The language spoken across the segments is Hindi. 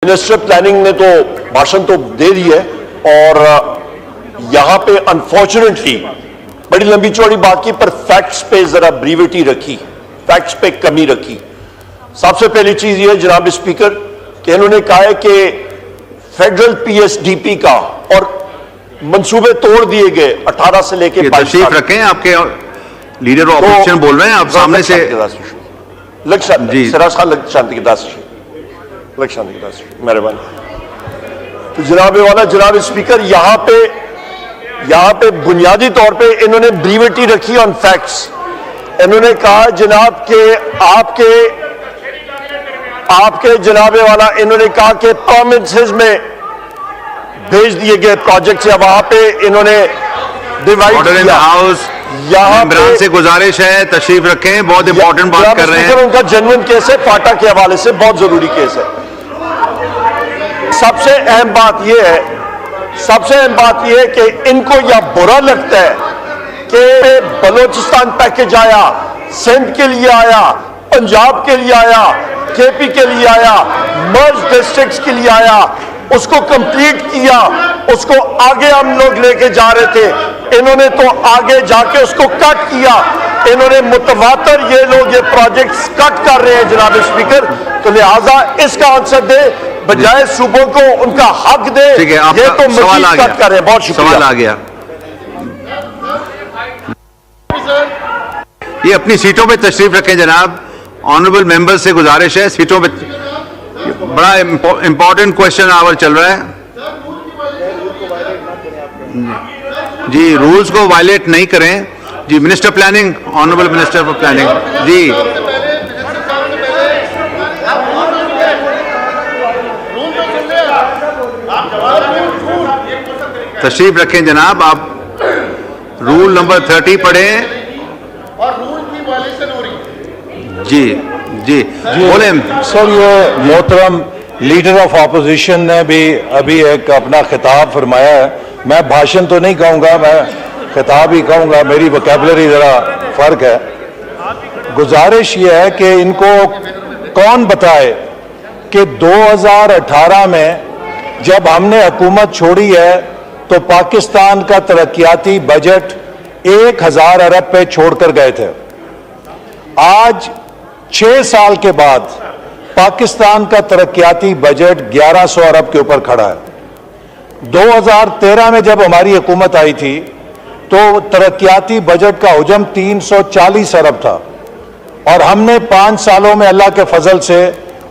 मिनिस्टर प्लानिंग ने तो भाषण तो दे दी है और यहां पे अनफॉर्चुनेटली बड़ी लंबी चौड़ी बात की, पर फैक्ट्स पे जरा ब्रीविटी रखी, फैक्ट्स पे कमी रखी। सबसे पहली चीज ये जनाब स्पीकर कि इन्होंने कहा है कि फेडरल पीएसडीपी का और मंसूबे तोड़ दिए गए 18 से लेकर 22 तशरीफ रखें। आपके लीडर ऑपोजिशन बोल रहे हैं, आप सामने से जी शांति के दास मेहरबानी। तो जनाब वाला जनाब स्पीकर यहां पे बुनियादी तौर पे इन्होंने ब्रीविटी रखी ऑन फैक्ट्स। इन्होंने कहा जनाब के आपके जनाबे वाला इन्होंने कहा कि प्रोविंसेस में भेज दिए गए प्रोजेक्ट है, वहां पे इन्होंने डिवाइड किया। हाउस यहाँ से गुजारिश है तशरीफ रखें, बहुत इंपॉर्टेंट बात कर रहे हैं। उनका जेन्युइन केस है, फाटा के हवाले से बहुत जरूरी केस है। सबसे अहम बात यह है कि इनको यह बुरा लगता है कि बलोचिस्तान पैकेज आया, सिंध के लिए आया, पंजाब के लिए आया, केपी के लिए आया, मर्ज डिस्ट्रिक्ट्स के लिए आया, उसको कंप्लीट किया, उसको आगे हम लोग लेके जा रहे थे। इन्होंने तो आगे जाके उसको कट किया। इन्होंने मुतवातर ये लोग ये प्रोजेक्ट्स कट कर रहे हैं जनाब स्पीकर। तो लिहाजा इसका आंसर दे, बजाय सूबों को उनका हक दे। ठीक है, ये तो मजीद कट कर रहे हैं। बहुत शुक्रिया। सवाल आ गया। ये अपनी सीटों पे तशरीफ रखें जनाब। ऑनरेबल मेंबर से गुजारिश है, सीटों पे। बड़ा इंपॉर्टेंट क्वेश्चन आवर चल रहा है जी। रूल्स को वायलेट नहीं करें जी। Minister planning, honourable minister for planning जी। तशरीफ रखें जनाब। आप रूल नंबर 30 पढ़ें और रूल की वायलेशन हो रही है। जी बोले सर। ये मोहतरम लीडर ऑफ ऑपोजिशन ने भी अभी एक अपना खिताब फरमाया है। मैं भाषण तो नहीं कहूँगा, मैं खिताब ही कहूँगा, मेरी वोकैबुलरी ज़रा फ़र्क है। गुजारिश ये है कि इनको कौन बताए कि 2018 में जब हमने हुकूमत छोड़ी है तो पाकिस्तान का तरक्याती बजट 1000 अरब पे छोड़कर गए थे। आज 6 साल के बाद पाकिस्तान का तरक्याती बजट 1100 अरब के ऊपर खड़ा है। 2013 में जब हमारी हुकूमत आई थी तो तरक्याती बजट का हुजम 340 अरब था और हमने 5 सालों में अल्लाह के फजल से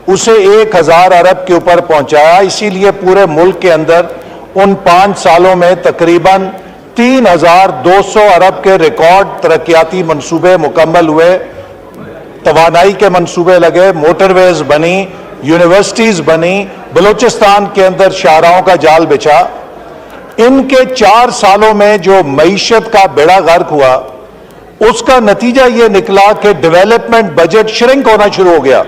उसे 1000 अरब के ऊपर पहुंचाया। इसीलिए पूरे मुल्क के अंदर उन 5 सालों में तकरीबन 3200 अरब के रिकॉर्ड तरक्याती मंसूबे मुकम्मल हुए। तवानाई के मंसूबे लगे, मोटरवेज बनी, यूनिवर्सिटीज बनी, बलूचिस्तान के अंदर शाहराहों का जाल बिछा। इनके 4 सालों में जो मईशत का बेड़ा गर्क हुआ उसका नतीजा यह निकला कि डेवलपमेंट बजट श्रिंक होना शुरू हो गया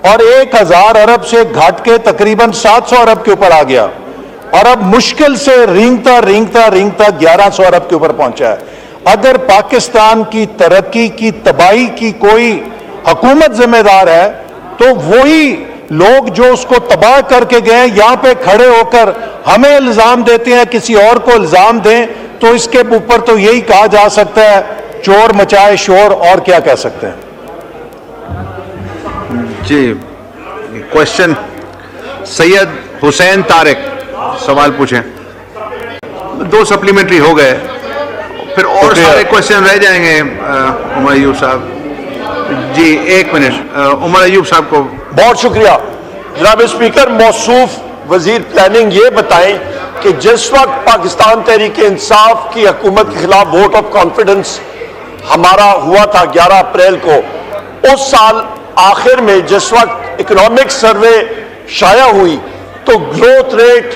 और 1000 अरब से घट के तकरीबन 700 अरब के ऊपर आ गया और अब मुश्किल से रेंगता 1100 अरब के ऊपर पहुंचा है। अगर पाकिस्तान की तरक्की की तबाही की कोई हुकूमत जिम्मेदार है तो वही लोग जो उसको तबाह करके गए यहां पे खड़े होकर हमें इल्जाम देते हैं, किसी और को इल्जाम दें तो इसके ऊपर तो यही कहा जा सकता है चोर मचाए शोर, और क्या कह सकते हैं जी। क्वेश्चन सैयद हुसैन तारिक सवाल पूछें। 2 सप्लीमेंट्री हो गए, फिर और सारे क्वेश्चन रह जाएंगे। उमर अयूब साहब जी 1 मिनट। उमर अयूब साहब को बहुत शुक्रिया जनाब स्पीकर। मौसूफ वजीर प्लानिंग ये बताएं कि जिस वक्त पाकिस्तान तहरीक इंसाफ की हुकूमत के खिलाफ वोट ऑफ कॉन्फिडेंस हमारा हुआ था 11 अप्रैल को, उस साल आखिर में जिस वक्त इकोनॉमिक सर्वे शाया हुई तो ग्रोथ रेट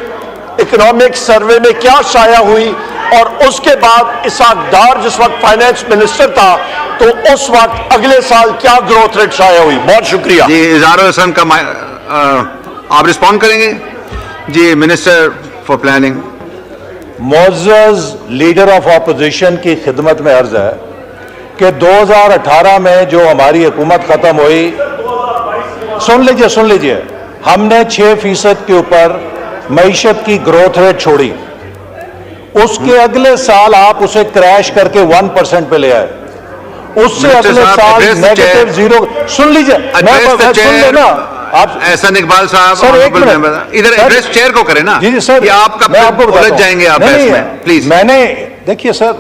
इकोनॉमिक सर्वे में क्या शाया हुई, और उसके बाद इसहाक डार जिस वक्त फाइनेंस मिनिस्टर था तो उस वक्त अगले साल क्या ग्रोथ रेट शाया हुई। बहुत शुक्रिया जी। इज़हारुल हसन का आप रिस्पॉन्ड करेंगे जी। Minister for planning. मोअज़्ज़ज़ लीडर ऑफ ऑपोजिशन की खिदमत में अर्ज है कि 2018 में जो हमारी हुकूमत खत्म हुई, सुन लीजिए हमने 6% के ऊपर मईशत की ग्रोथ रेट छोड़ी, उसके अगले साल आप उसे क्रैश करके 1% पे ले आए, उससे मिनिस्टर अगले साहब, साल address the नेगेटिव chair. 0। सुन लीजिए, मैं सुन लेना आप। एहसान इकबाल साहब, सर, एक honorable मिनट। member, इधर सर, एड्रेस चेयर को करें ना। जी सर, ये आपका मैं आपको बताता उलझ हूं। जाएंगे आप नहीं, बहस में, प्लीज। मैंने देखिए सर,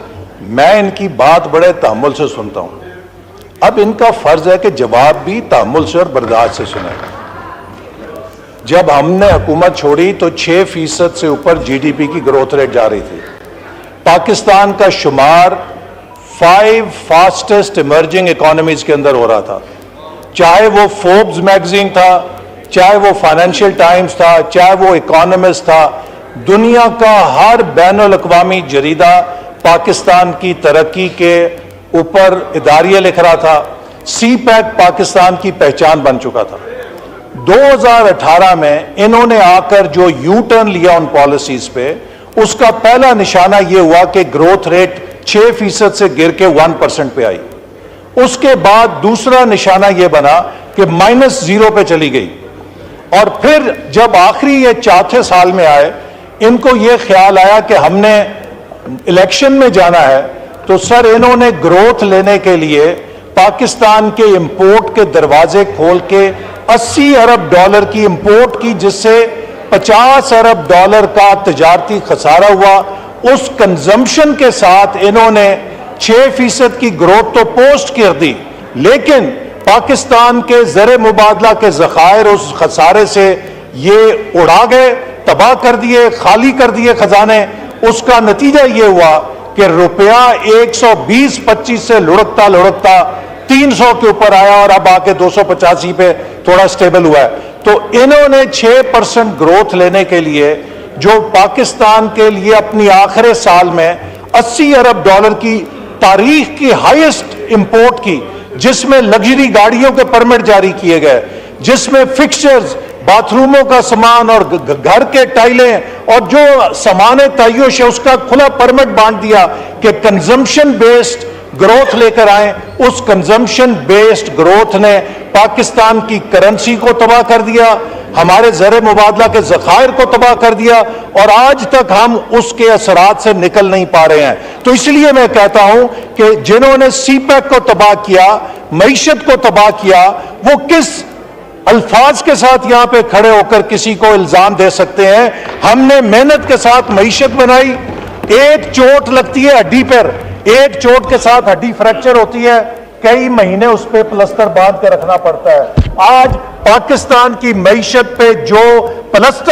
मैं इनकी बात बड़े तहम्मुल से सुनता हूं, अब इनका फर्ज है कि जवाब भी तहम्मुल से और बर्दाश्त से सुने। जब हमने हुकूमत छोड़ी तो 6% से ऊपर जीडीपी की ग्रोथ रेट जा रही थी। पाकिस्तान का शुमार 5 फास्टेस्ट इमर्जिंग इकोनॉमीज के अंदर हो रहा था, चाहे वो फोर्ब्स मैगजीन था, चाहे वो फाइनेंशियल टाइम्स था, चाहे वो इकोनॉमिस्ट था। दुनिया का हर बैनुल अक़वामी जरीदा पाकिस्तान की तरक्की के ऊपर इदारिया लिख रहा था। CPEC पाकिस्तान की पहचान बन चुका था। 2018 में इन्होंने आकर जो यू टर्न लिया उन पॉलिसीज पे, उसका पहला निशाना यह हुआ कि ग्रोथ रेट 6% से गिर के 1% पे आई। उसके बाद दूसरा निशाना यह बना कि -0 पे चली गई, और फिर जब आखिरी ये चौथे साल में आए, इनको यह ख्याल आया कि हमने इलेक्शन में जाना है, तो सर इन्होंने ग्रोथ लेने के लिए पाकिस्तान के इंपोर्ट के दरवाजे खोल के 80 अरब डॉलर की इंपोर्ट की, जिससे 50 अरब डॉलर का तिजारती खसारा हुआ। उस कंजम्पशन के साथ इन्होंने 6% की ग्रोथ तो पोस्ट कर दी, लेकिन पाकिस्तान के ज़र मुबादला के ज़खायर उस खसारे से ये उड़ा गए, तबाह कर दिए, खाली कर दिए खजाने। उसका नतीजा ये हुआ कि रुपया 120-25 से लुढ़कता लुढ़कता 300 के ऊपर आया, और अब आके 285 पे थोड़ा स्टेबल हुआ है। तो इन्होंने 6% ग्रोथ लेने के लिए, जो पाकिस्तान के लिए अपनी आखिरी साल में 80 अरब डॉलर की तारीख की हाईएस्ट इंपोर्ट की, जिसमें लग्जरी गाड़ियों के परमिट जारी किए गए, जिसमें फिक्सचर्स, बाथरूमों का सामान और घर के टाइलें और जो सामान तय्युश है उसका खुला परमिट बांट दिया कि कंजम्पशन बेस्ड ग्रोथ लेकर आए। उस कंजम्पशन बेस्ड ग्रोथ ने पाकिस्तान की करेंसी को तबाह कर दिया, हमारे ज़र मुबादला के ज़खायर को तबाह कर दिया, और आज तक हम उसके असरात से निकल नहीं पा रहे हैं। तो इसलिए मैं कहता हूं कि जिन्होंने CPEC को तबाह किया, मईशत को तबाह किया, वो किस अल्फाज के साथ यहां पे खड़े होकर किसी को इल्जाम दे सकते हैं? हमने मेहनत के साथ मईशत बनाई, एक चोट लगती है हड्डी पर, एक चोट के साथ हड्डी फ्रैक्चर होती है, कई महीने उस पर प्लस्तर बांध कर रखना पड़ता है। आज पाकिस्तान की मईशत पे जो प्लस्तर